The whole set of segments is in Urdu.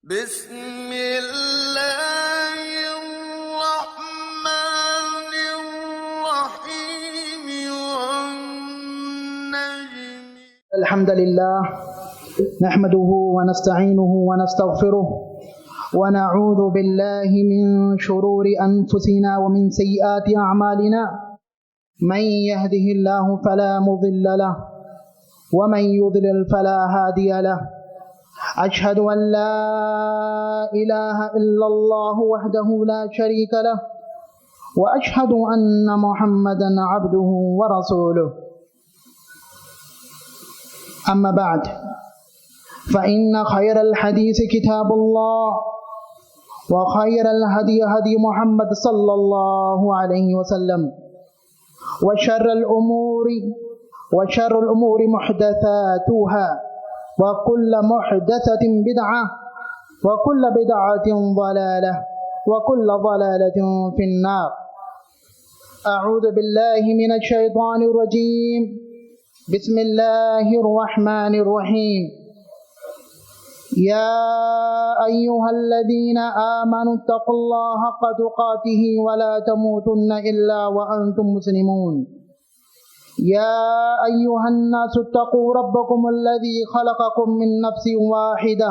بسم اللہ الرحمن الرحیم والنجم الحمد لله نحمده ونستعينه ونستغفره ونعوذ بالله من شرور أنفسنا ومن سيئات أعمالنا من يهده الله فلا مضل له ومن يضلل فلا هادي له أشهد أن لا إله إلا الله وحده لا شريك له وأشهد أن محمدا عبده ورسوله أما بعد فإن خير الحديث كتاب الله وخير الهدي هدي محمد صلى الله عليه وسلم وشر الأمور محدثاتها وكل محدثة بدعة وكل بدعة ضلالة وكل ضلالة في النار. أعوذ بالله من الشيطان الرجيم. بسم الله الرحمن الرحيم. يا أيها الذين آمنوا اتقوا الله حق تقاته ولا تموتن إلا وأنتم مسلمون. يا أيها الناس اتقوا ربكم الذي خلقكم من نفس واحدة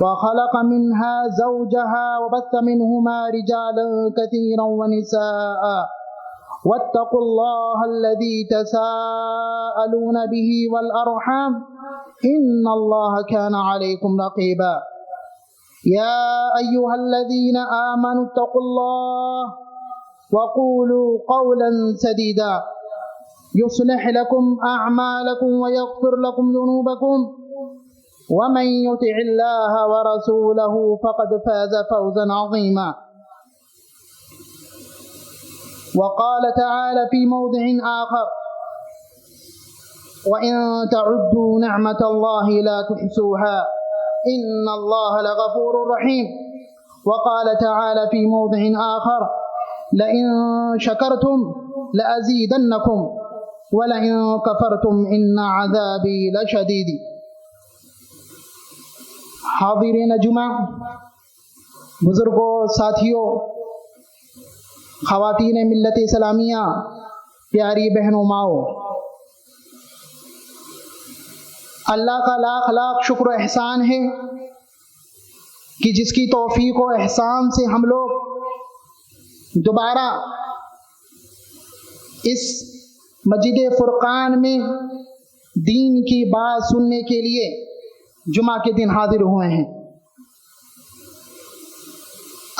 وخلق منها زوجها وبث منهما رجالا كثيرا ونساء واتقوا الله الذي تساءلون به والأرحام إن الله كان عليكم رقيبا. يا أيها الذين آمنوا اتقوا الله وقولوا قولا سديدا يصلح لكم أعمالكم ويغفر لكم ذنوبكم ومن يطع الله ورسوله فقد فاز فوزا عظيما. وقال تعالى في موضع آخر وإن تعدوا نعمة الله لا تحصوها إن الله لغفور رحيم. وقال تعالى في موضع آخر لئن شكرتم لأزيدنكم وَلَئِن كَفَرْتُمْ إِنَّ عَذَابِي لَشَدِيدٌ. حاضرین جمعہ، بزرگوں، ساتھیوں، خواتین ملت اسلامیہ، پیاری بہنوں، ماؤں، اللہ کا لاکھ لاکھ شکر و احسان ہے کہ جس کی توفیق و احسان سے ہم لوگ دوبارہ اس مسجد فرقان میں دین کی بات سننے کے لیے جمعہ کے دن حاضر ہوئے ہیں.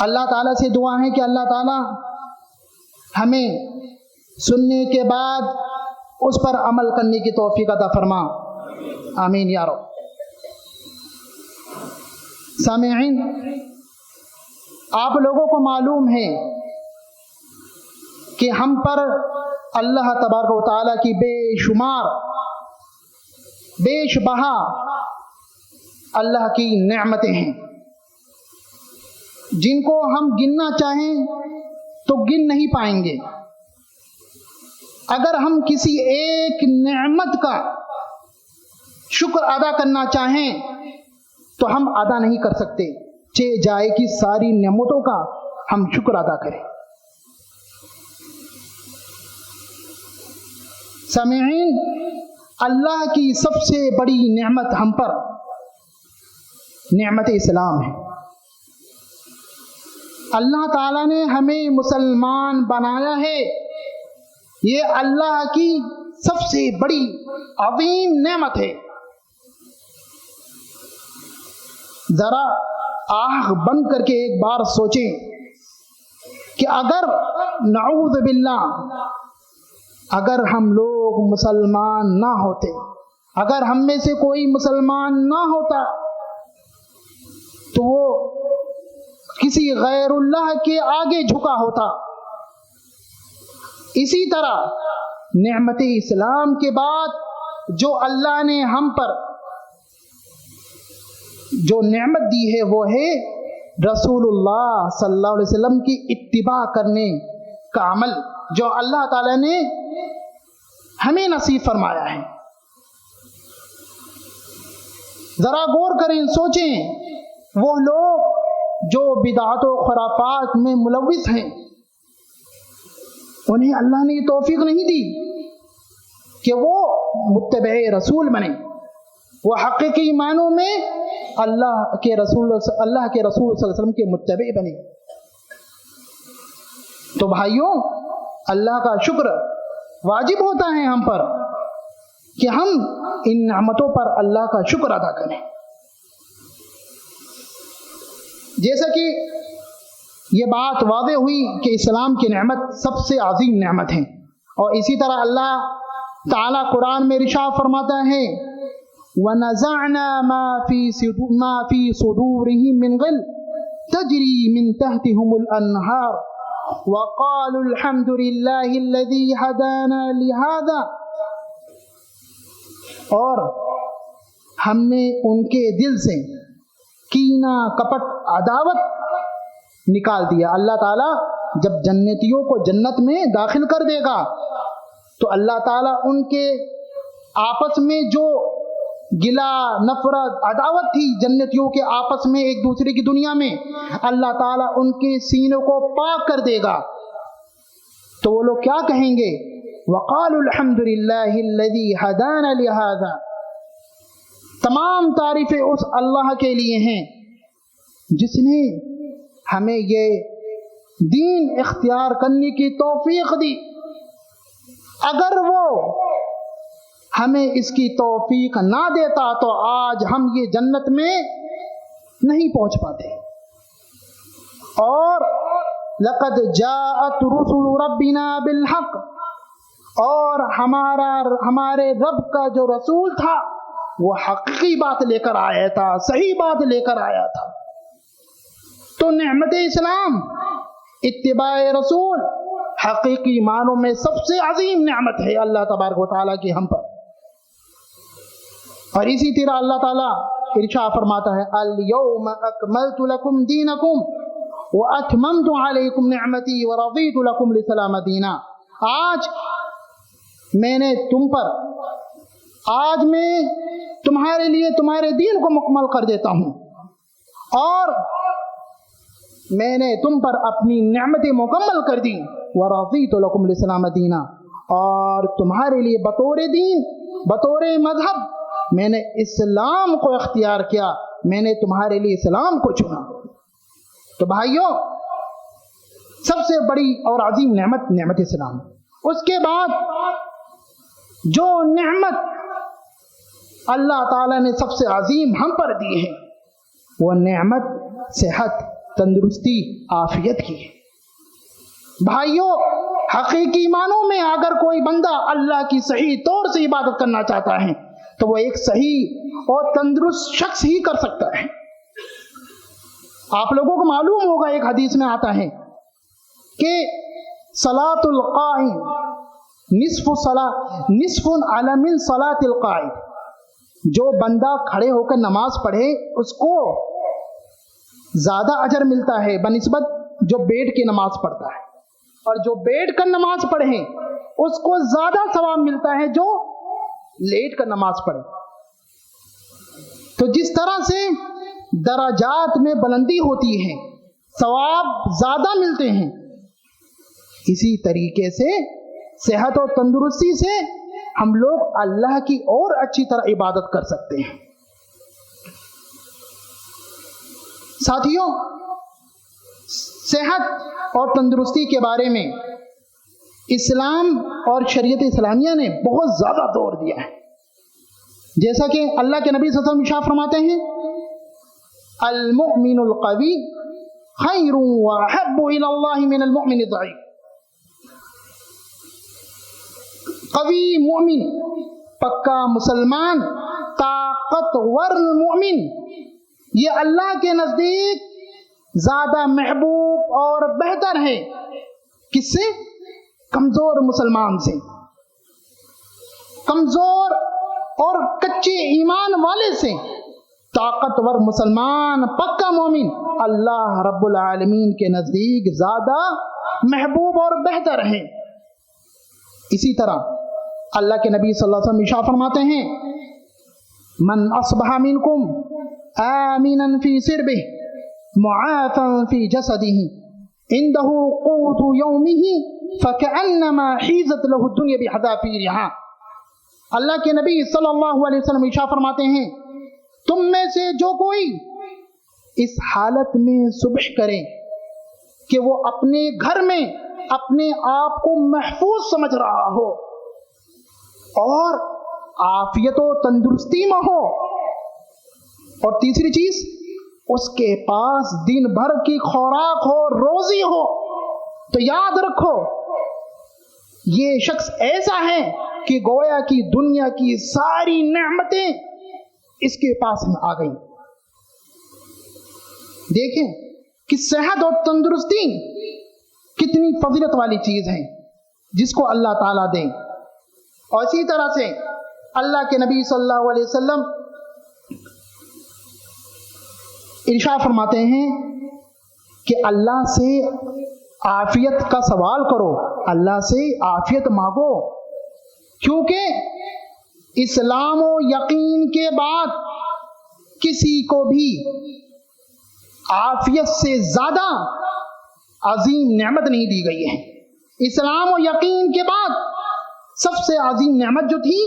اللہ تعالیٰ سے دعا ہے کہ اللہ تعالیٰ ہمیں سننے کے بعد اس پر عمل کرنے کی توفیق عطا فرما. آمین یا رب. سامعین، آپ لوگوں کو معلوم ہے کہ ہم پر اللہ تبارک و تعالیٰ کی بے شمار بیش بہا اللہ کی نعمتیں ہیں جن کو ہم گننا چاہیں تو گن نہیں پائیں گے. اگر ہم کسی ایک نعمت کا شکر ادا کرنا چاہیں تو ہم ادا نہیں کر سکتے، چاہے جائے کہ ساری نعمتوں کا ہم شکر ادا کریں. سامعین، اللہ کی سب سے بڑی نعمت ہم پر نعمت اسلام ہے. اللہ تعالیٰ نے ہمیں مسلمان بنایا ہے. یہ اللہ کی سب سے بڑی عظیم نعمت ہے. ذرا آنکھ بند کر کے ایک بار سوچیں کہ اگر نعوذ باللہ اگر ہم لوگ مسلمان نہ ہوتے، اگر ہم میں سے کوئی مسلمان نہ ہوتا تو وہ کسی غیر اللہ کے آگے جھکا ہوتا. اسی طرح نعمت اسلام کے بعد جو اللہ نے ہم پر جو نعمت دی ہے وہ ہے رسول اللہ صلی اللہ علیہ وسلم کی اتباع کرنے کا عمل جو اللہ تعالی نے ہمیں نصیب فرمایا ہے. ذرا غور کریں، سوچیں وہ لوگ جو بدعت و خرافات میں ملوث ہیں، انہیں اللہ نے یہ توفیق نہیں دی کہ وہ متبع رسول بنے، وہ حقیقی معنوں میں اللہ کے رسول صلی اللہ علیہ وسلم کے متبع بنے۔ تو بھائیوں، اللہ کا شکر واجب ہوتا ہے ہم پر کہ ہم ان نعمتوں پر اللہ کا شکر ادا کریں۔ جیسا کہ یہ بات واضح ہوئی کہ اسلام کی نعمت سب سے عظیم نعمت ہے، اور اسی طرح اللہ تعالیٰ قرآن میں ارشاد فرماتا ہے وَنَزَعْنَا مَا فِي صُدُورِهِم مِّن غِلٍّ تَجْرِي مِن تَحْتِهُمُ الْأَنْهَارُ وَقَالُوا الْحَمْدُ لِلَّهِ الَّذِي هَدَانَا لِهَذَا، اور ہم نے ان کے دل سے کینہ، کپٹ، عداوت نکال دیا۔ اللہ تعالیٰ جب جنتیوں کو جنت میں داخل کر دے گا تو اللہ تعالیٰ ان کے آپس میں جو گلا، نفرت، عداوت تھی جنتیوں کے آپس میں ایک دوسرے کی دنیا میں، اللہ تعالیٰ ان کے سینوں کو پاک کر دے گا۔ تو وہ لوگ کیا کہیں گے؟ وَقَالُوا الْحَمْدُ لِلَّهِ الَّذِي هَدَانَا لِهَذَا، تمام تعریفیں اس اللہ کے لیے ہیں جس نے ہمیں یہ دین اختیار کرنے کی توفیق دی۔ اگر وہ ہمیں اس کی توفیق نہ دیتا تو آج ہم یہ جنت میں نہیں پہنچ پاتے۔ اور لَقَدْ جَاءَتْ رُسُلُ رَبِّنَا بِالْحَقِّ، اور ہمارے رب کا جو رسول تھا وہ حقیقی بات لے کر آیا تھا، صحیح بات لے کر آیا تھا۔ تو نعمت اسلام، اتباع رسول، حقیقی معنوں میں سب سے عظیم نعمت ہے اللہ تبارک و تعالیٰ کی ہم پر۔ اور اسی طرح اللہ تعالیٰ ارشاد فرماتا ہے اليوم اکملت لکم دینکم واتممت علیکم نعمتی ورضیت لکم الاسلام دینا، آج میں تمہارے لیے تمہارے دین کو مکمل کر دیتا ہوں، اور میں نے تم پر اپنی نعمتیں مکمل کر دی، ورضیت لکم الاسلام دینا، اور تمہارے لیے بطور دین، بطور مذہب میں نے اسلام کو اختیار کیا، میں نے تمہارے لیے اسلام کو چنا۔ تو بھائیوں، سب سے بڑی اور عظیم نعمت اسلام۔ اس کے بعد جو نعمت اللہ تعالیٰ نے سب سے عظیم ہم پر دی ہے وہ نعمت صحت، تندرستی، عافیت کی ہے۔ بھائیوں، حقیقی معنوں میں اگر کوئی بندہ اللہ کی صحیح طور سے عبادت کرنا چاہتا ہے تو وہ ایک صحیح اور تندرست شخص ہی کر سکتا ہے۔ آپ لوگوں کو معلوم ہوگا، ایک حدیث میں آتا ہے کہ صلاۃ القائم نصف علی من صلاۃ القائد، جو بندہ کھڑے ہو کر نماز پڑھے اس کو زیادہ اجر ملتا ہے بنسبت جو بیٹھ کے نماز پڑھتا ہے، اور جو بیٹھ کر نماز پڑھے اس کو زیادہ ثواب ملتا ہے جو لیٹ کر نماز پڑھے۔ تو جس طرح سے درجات میں بلندی ہوتی ہے، ثواب زیادہ ملتے ہیں، اسی طریقے سے صحت اور تندرستی سے ہم لوگ اللہ کی اور اچھی طرح عبادت کر سکتے ہیں۔ ساتھیوں، صحت اور تندرستی کے بارے میں اسلام اور شریعت اسلامیہ نے بہت زیادہ زور دیا ہے۔ جیسا کہ اللہ کے نبی صلی اللہ علیہ وسلم ارشاد فرماتے ہیں المؤمن القوی خیر واحب الی اللہ من المؤمن الضعیف، قوی مومن، پکا مسلمان، طاقتور مومن، یہ اللہ کے نزدیک زیادہ محبوب اور بہتر ہے کس سے؟ کمزور مسلمان سے۔ کمزور اور کچے ایمان والے سے طاقتور مسلمان، پکا مومن اللہ رب العالمین کے نزدیک زیادہ محبوب اور بہتر ہے۔ اسی طرح اللہ کے نبی صلی اللہ علیہ وسلم ارشاد فرماتے ہیں من اصبح منکم آمنا فی سربہ معافا فی جسدہ عنده قوت یومہ فکأنما حیزت لہ الدنیا بحذافیرہا۔ اللہ کے نبی صلی اللہ علیہ وسلم ارشاد فرماتے ہیں تم میں سے جو کوئی اس حالت میں صبح کرے کہ وہ اپنے گھر میں اپنے آپ کو محفوظ سمجھ رہا ہو اور عافیت و تندرستی میں ہو، اور تیسری چیز اس کے پاس دن بھر کی خوراک ہو، روزی ہو، تو یاد رکھو یہ شخص ایسا ہے کہ گویا کی دنیا کی ساری نعمتیں اس کے پاس میں آ گئیں۔ دیکھیں کہ صحت اور تندرستی کتنی فضیلت والی چیز ہے جس کو اللہ تعالیٰ دے۔ اور اسی طرح سے اللہ کے نبی صلی اللہ علیہ وسلم ارشاد فرماتے ہیں کہ اللہ سے عافیت کا سوال کرو، اللہ سے عافیت مانگو، کیونکہ اسلام و یقین کے بعد کسی کو بھی عافیت سے زیادہ عظیم نعمت نہیں دی گئی ہے۔ اسلام و یقین کے بعد سب سے عظیم نعمت جو تھی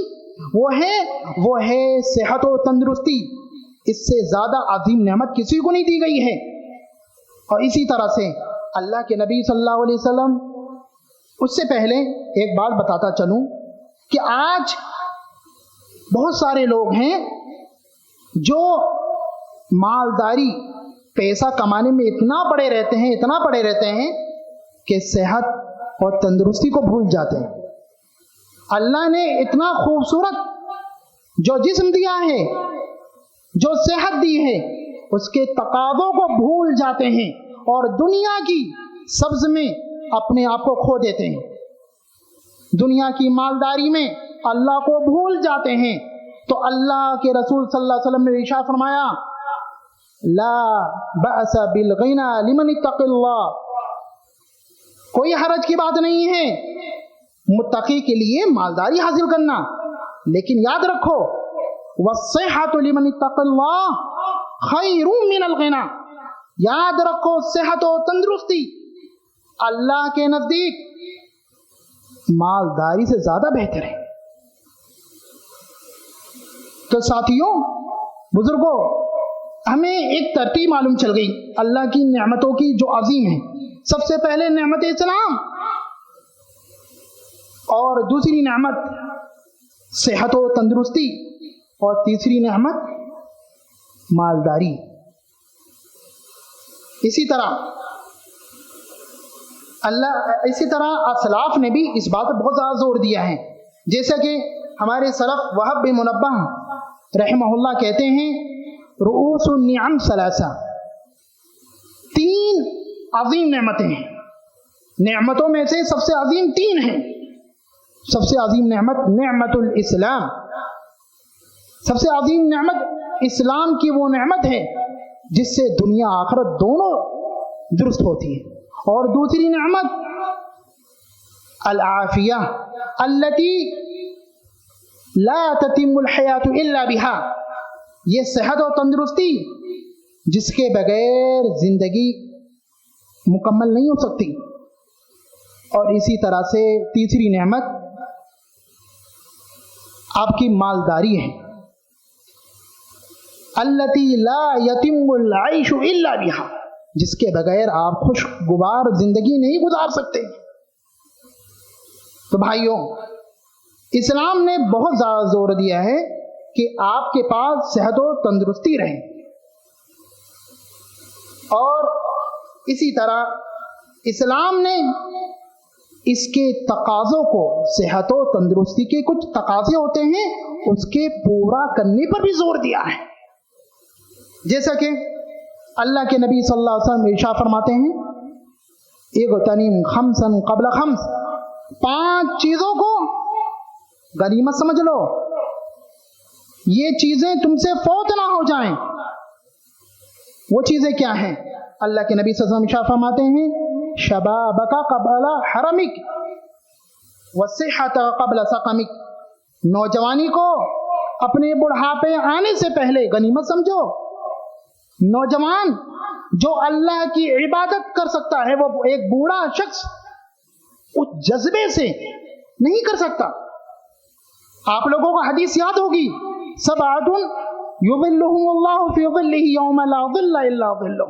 وہ ہے صحت و تندرستی۔ اس سے زیادہ عظیم نعمت کسی کو نہیں دی گئی ہے۔ اور اسی طرح سے اللہ کے نبی صلی اللہ علیہ وسلم، اس سے پہلے ایک بات بتاتا چلوں کہ آج بہت سارے لوگ ہیں جو مالداری پیسہ کمانے میں اتنا پڑے رہتے ہیں کہ صحت اور تندرستی کو بھول جاتے ہیں۔ اللہ نے اتنا خوبصورت جو جسم دیا ہے، جو صحت دی ہے، اس کے تقاضوں کو بھول جاتے ہیں اور دنیا کی سبز میں اپنے آپ کو کھو دیتے ہیں، دنیا کی مالداری میں اللہ کو بھول جاتے ہیں۔ تو اللہ کے رسول صلی اللہ علیہ وسلم نے ارشاد فرمایا لا بأس بالغنى لمن اتقى اللہ، کوئی حرج کی بات نہیں ہے متقی کے لیے مالداری حاصل کرنا، لیکن یاد رکھو والصحة لمن اتقى اللہ خیر من الغنى، یاد رکھو صحت و تندرستی اللہ کے نزدیک مالداری سے زیادہ بہتر ہے۔ تو ساتھیوں، بزرگوں، ہمیں ایک ترتیب معلوم چل گئی اللہ کی نعمتوں کی جو عظیم ہے۔ سب سے پہلے نعمت اسلام، اور دوسری نعمت صحت و تندرستی، اور تیسری نعمت مالداری۔ اسی طرح اسلاف نے بھی اس بات پر بہت زیادہ زور دیا ہے، جیسا کہ ہمارے سلف وہب بن منبہ رحمہ اللہ کہتے ہیں رؤوس النعم ثلاثہ، تین عظیم نعمتیں ہیں، نعمتوں میں سے سب سے عظیم تین ہیں۔ سب سے عظیم نعمت نعمت الاسلام، سب سے عظیم نعمت اسلام کی وہ نعمت ہے جس سے دنیا آخرت دونوں درست ہوتی ہے، اور دوسری نعمت العافیہ التي لا تتم الحیات الا بها، یہ صحت اور تندرستی جس کے بغیر زندگی مکمل نہیں ہو سکتی۔ اور اسی طرح سے تیسری نعمت آپ کی مالداری ہے التي لا يتم العيش الا بها، جس کے بغیر آپ خوشگوار زندگی نہیں گزار سکتے۔ تو بھائیوں، اسلام نے بہت زیادہ زور دیا ہے کہ آپ کے پاس صحت و تندرستی رہے، اور اسی طرح اسلام نے اس کے تقاضوں کو، صحت و تندرستی کے کچھ تقاضے ہوتے ہیں اس کے پورا کرنے پر بھی زور دیا ہے، جیسا کہ اللہ کے نبی صلی اللہ علیہ وسلم ارشاد فرماتے ہیں اغتنم خمسا قبل خمس، 5 چیزوں کو غنیمت سمجھ لو، یہ چیزیں تم سے فوت نہ ہو جائیں۔ وہ چیزیں کیا ہیں؟ اللہ کے نبی صلی اللہ علیہ وسلم ارشاد فرماتے ہیں شبابک قبل حرمک والصحت قبل سقمک، نوجوانی کو اپنے بڑھاپے آنے سے پہلے غنیمت سمجھو، نوجوان جو اللہ کی عبادت کر سکتا ہے وہ ایک بوڑھا شخص اس جذبے سے نہیں کر سکتا. آپ لوگوں کو حدیث یاد ہوگی، سبعۃ یظلھم اللہ فی ظلہ یوم لا ظل الا ظلہ.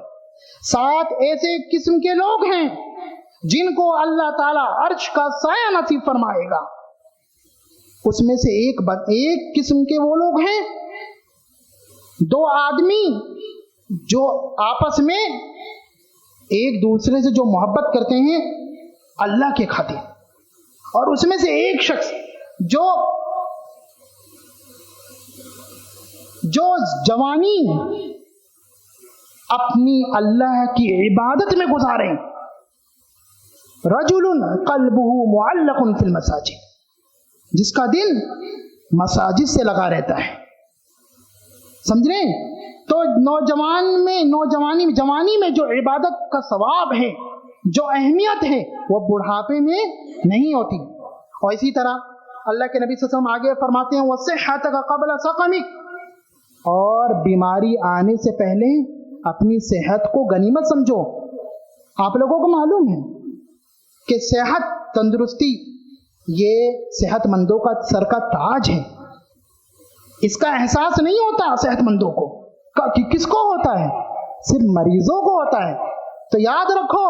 7 ایسے قسم کے لوگ ہیں جن کو اللہ تعالی عرش کا سایہ نصیب فرمائے گا. اس میں سے ایک قسم کے وہ لوگ ہیں 2 آدمی جو آپس میں ایک دوسرے سے جو محبت کرتے ہیں اللہ کے خاطر، اور اس میں سے ایک شخص جو جوانی اپنی اللہ کی عبادت میں گزارے. رجل قلبہ معلق فی المساجد، جس کا دل مساجد سے لگا رہتا ہے. سمجھ رہے ہیں؟ تو جوانی میں جو عبادت کا ثواب ہے، جو اہمیت ہے، وہ بڑھاپے میں نہیں ہوتی. اور اسی طرح اللہ کے نبی صلی اللہ علیہ وسلم آگے فرماتے ہیں وَصِحَّتَكَ قَبْلَ سَقَمِكَ، اور بیماری آنے سے پہلے اپنی صحت کو غنیمت سمجھو. آپ لوگوں کو معلوم ہے کہ صحت، تندرستی یہ صحت مندوں کا سر کا تاج ہے. اس کا احساس نہیں ہوتا صحت مندوں کو. کس کو ہوتا ہے؟ صرف مریضوں کو ہوتا ہے. تو یاد رکھو،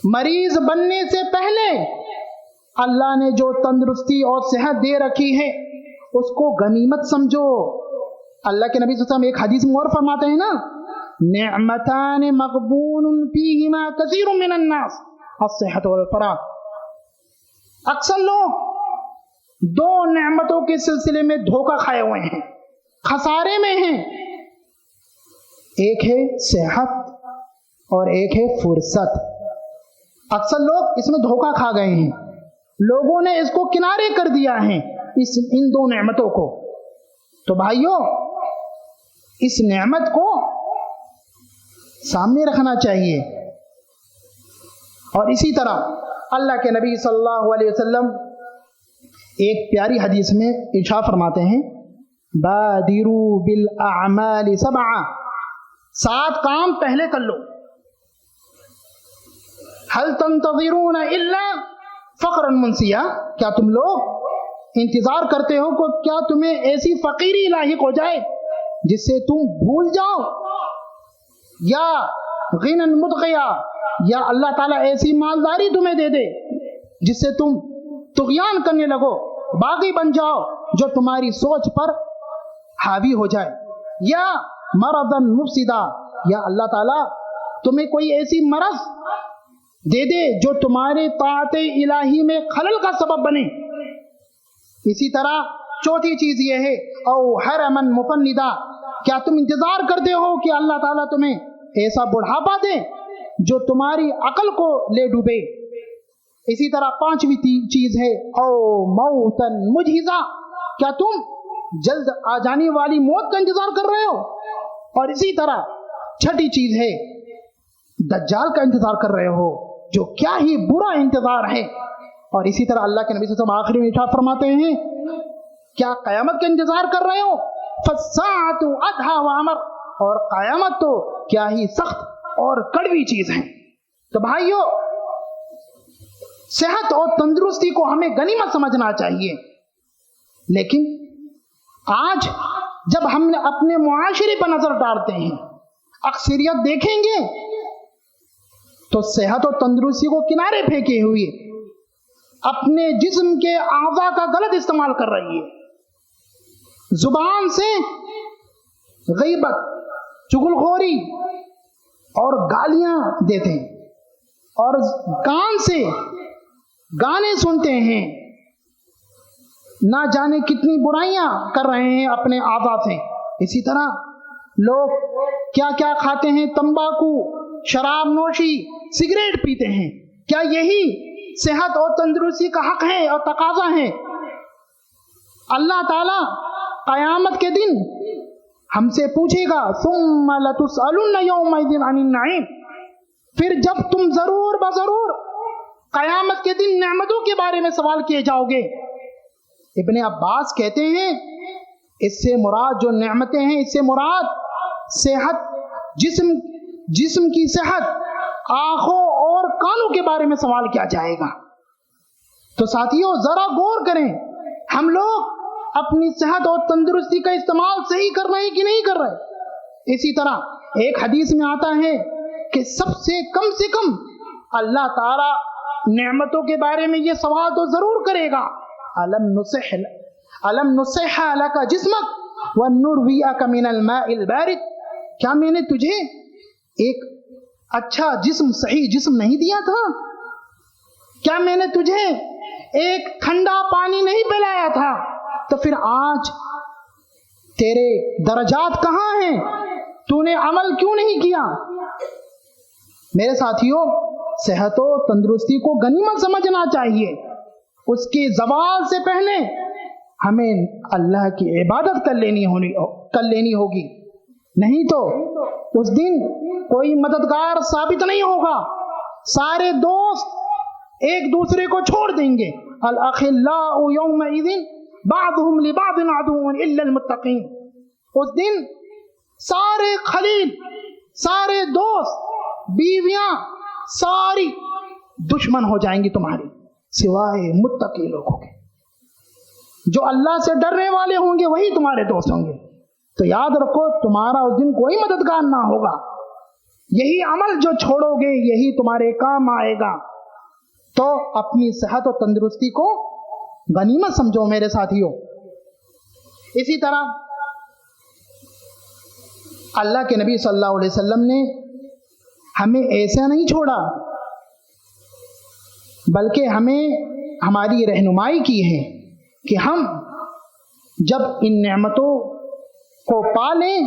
مریض بننے سے پہلے اللہ نے جو تندرستی اور صحت دے رکھی ہے اس کو غنیمت سمجھو. اللہ کے نبی صلی اللہ علیہ وسلم ایک حدیث میں اور فرماتے ہیں نا، نعمتان مغبون فیہما کثیر من الناس الصحت والفراغ. اکثر لوگ 2 نعمتوں کے سلسلے میں دھوکہ کھائے ہوئے ہیں، خسارے میں ہیں. ایک ہے صحت اور ایک ہے فرصت. اکثر لوگ اس میں دھوکہ کھا گئے ہیں. لوگوں نے اس کو کنارے کر دیا ہے، ان 2 نعمتوں کو. تو بھائیوں، اس نعمت کو سامنے رکھنا چاہیے. اور اسی طرح اللہ کے نبی صلی اللہ علیہ وسلم ایک پیاری حدیث میں ارشاد فرماتے ہیں بادروا بالاعمال 7 کام پہلے کر لو. هل تنتظرون الا فقرا منسیا، کیا تم لوگ انتظار کرتے ہو کہ کیا تمہیں ایسی فقیری لاحق ہو جائے جس سے تم بھول جاؤ، یا غنى مدغیا، یا اللہ تعالیٰ ایسی مالداری تمہیں دے دے جس سے تم طغیان کرنے لگو، باغی بن جاؤ جو تمہاری سوچ پر حاوی ہو جائے، یا مرضا مفسدا، یا اللہ تعالیٰ تمہیں کوئی ایسی مرض دے دے جو تمہارے طاعت الہی میں خلل کا سبب بنے. اسی طرح چوتھی چیز یہ ہے او حرما مفندا، کیا تم انتظار کرتے ہو کہ اللہ تعالیٰ تمہیں ایسا بڑھاپا دے جو تمہاری عقل کو لے ڈوبے. اسی طرح 5ویں چیز ہے او موتا مجہزا، کیا تم جلد آ جانے والی موت کا انتظار کر رہے ہو. اور اسی طرح 6ٹھی چیز ہے دجال کا انتظار کر رہے ہو، جو کیا ہی برا انتظار ہے. اور اسی طرح اللہ کے نبی صلی اللہ علیہ وسلم آخری میں ارشاد فرماتے ہیں کیا قیامت کا انتظار کر رہے ہو، فالساعۃ ادھیٰ وامر، اور قیامت تو کیا ہی سخت اور کڑوی چیز ہے. تو بھائیو، صحت اور تندرستی کو ہمیں غنیمت سمجھنا چاہیے. لیکن آج جب ہم نے اپنے معاشرے پر نظر ڈالتے ہیں، اکثریت دیکھیں گے تو صحت اور تندرستی کو کنارے پھینکے ہوئے اپنے جسم کے اعضاء کا غلط استعمال کر رہی ہے. زبان سے غیبت، چغلخوری اور گالیاں دیتے ہیں، اور کان سے گانے سنتے ہیں، نہ جانے کتنی برائیاں کر رہے ہیں اپنے اعضاء سے. اسی طرح لوگ کیا کیا کھاتے ہیں، تمباکو، شراب نوشی، سگریٹ پیتے ہیں. کیا یہی صحت اور تندرستی کا حق ہے اور تقاضا ہے؟ اللہ تعالی قیامت کے دن ہم سے پوچھے گا ثم لتسألن یومئذ عن النعیم. پھر جب تم ضرور بضرور قیامت کے دن نعمتوں کے بارے میں سوال کیے جاؤ گے. ابن عباس کہتے ہیں اس سے مراد جو نعمتیں ہیں، اس سے مراد صحت، جسم کی صحت، آنکھوں اور کانوں کے بارے میں سوال کیا جائے گا۔ تو ساتھیوں ذرا غور کریں، ہم لوگ اپنی صحت اور تندرستی کا استعمال صحیح کر رہے ہیں کہ نہیں کر رہے؟ اسی طرح ایک حدیث میں آتا ہے کہ سب سے کم اللہ تعالی نعمتوں کے بارے میں یہ سوال تو ضرور کرے گا، الم نصح لک جسمک ونرویک من الماء البارد، کیا میں نے تجھے ایک اچھا جسم، صحیح جسم نہیں دیا تھا؟ کیا میں نے تجھے ایک ٹھنڈا پانی نہیں پلایا تھا؟ تو پھر آج تیرے درجات کہاں ہیں؟ تو نے عمل کیوں نہیں کیا؟ میرے ساتھیوں، صحت و تندرستی کو غنیمت سمجھنا چاہیے۔ اس کے زوال سے پہلے ہمیں اللہ کی عبادت کر لینی ہوگی، نہیں تو اس دن کوئی مددگار ثابت نہیں ہوگا، سارے دوست ایک دوسرے کو چھوڑ دیں گے۔ الاخلاء یومئذ بعضهم لبعض عدو الا المتقین، اس دن سارے خلیل، سارے دوست، بیویاں ساری دشمن ہو جائیں گی تمہاری، سوائے متقی لوگوں کے۔ جو اللہ سے ڈرنے والے ہوں گے وہی تمہارے دوست ہوں گے۔ تو یاد رکھو، تمہارا اس دن کوئی مددگار نہ ہوگا، یہی عمل جو چھوڑو گے یہی تمہارے کام آئے گا۔ تو اپنی صحت و تندرستی کو غنیمت سمجھو میرے ساتھیوں۔ اسی طرح اللہ کے نبی صلی اللہ علیہ وسلم نے ہمیں ایسا نہیں چھوڑا، بلکہ ہمیں ہماری رہنمائی کی ہے کہ ہم جب ان نعمتوں کو پا لیں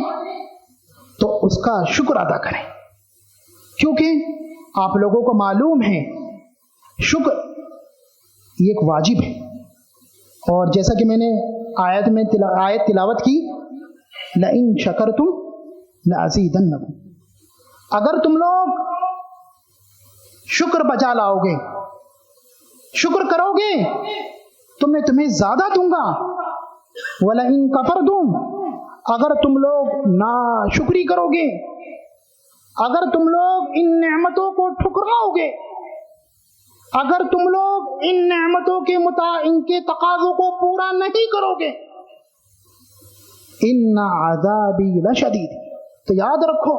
تو اس کا شکر ادا کریں، کیونکہ آپ لوگوں کو معلوم ہے شکر یہ ایک واجب ہے، اور جیسا کہ میں نے آیت تلاوت کی، لَإِن شَكَرْتُمْ لَأَزِيدَنَّكُمْ، اگر تم لوگ شکر بجا لاؤ گے، شکر کرو گے تو میں تمہیں زیادہ دوں گا۔ وَلَئِن كَفَرْتُمْ، اگر تم لوگ ناشکری کرو گے، اگر تم لوگ ان نعمتوں کو ٹھکراؤ گے، اگر تم لوگ ان نعمتوں کے ان کے تقاضوں کو پورا نہیں کرو گے، ان عذابی لشدید، تو یاد رکھو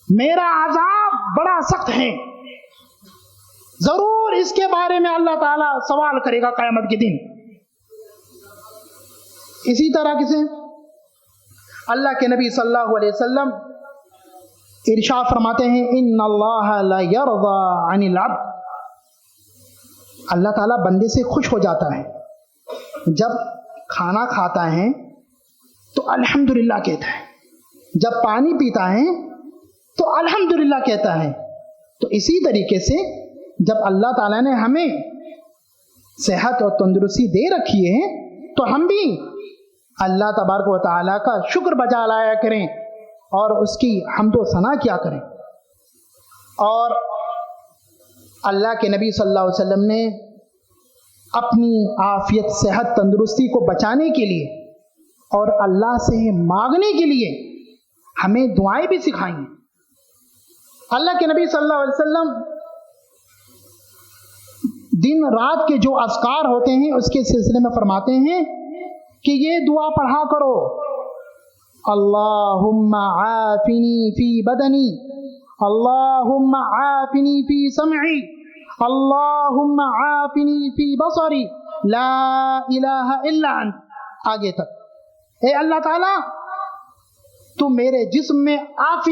میرا عذاب بڑا سخت ہے، ضرور اس کے بارے میں اللہ تعالیٰ سوال کرے گا قیامت کے دن۔ اسی طرح سے اللہ کے نبی صلی اللہ علیہ وسلم ارشاد فرماتے ہیں، ان اللہ لا یرضی عن العبد، اللہ تعالیٰ بندے سے خوش ہو جاتا ہے، جب کھانا کھاتا ہے تو الحمدللہ کہتا ہے، جب پانی پیتا ہے تو الحمدللہ کہتا ہے۔ تو اسی طریقے سے جب اللہ تعالیٰ نے ہمیں صحت اور تندرستی دے رکھی ہے تو ہم بھی اللہ تبارک و تعالیٰ کا شکر بجا لایا کریں اور اس کی حمد و ثنا کیا کریں۔ اور اللہ کے نبی صلی اللہ علیہ وسلم نے اپنی عافیت، صحت، تندرستی کو بچانے کے لیے اور اللہ سے مانگنے کے لیے ہمیں دعائیں بھی سکھائیں۔ اللہ کے نبی صلی اللہ علیہ وسلم دن رات کے جو اذکار ہوتے ہیں اس کے سلسلے میں فرماتے ہیں کہ یہ دعا پڑھا کرو، اللہم عافنی فی بدنی، اللہم عافنی فی سمعی، اللہم عافنی فی بصری، لا الہ الا انت، آگے تک۔ اے اللہ تعالیٰ تو میرے جسم میں عافیت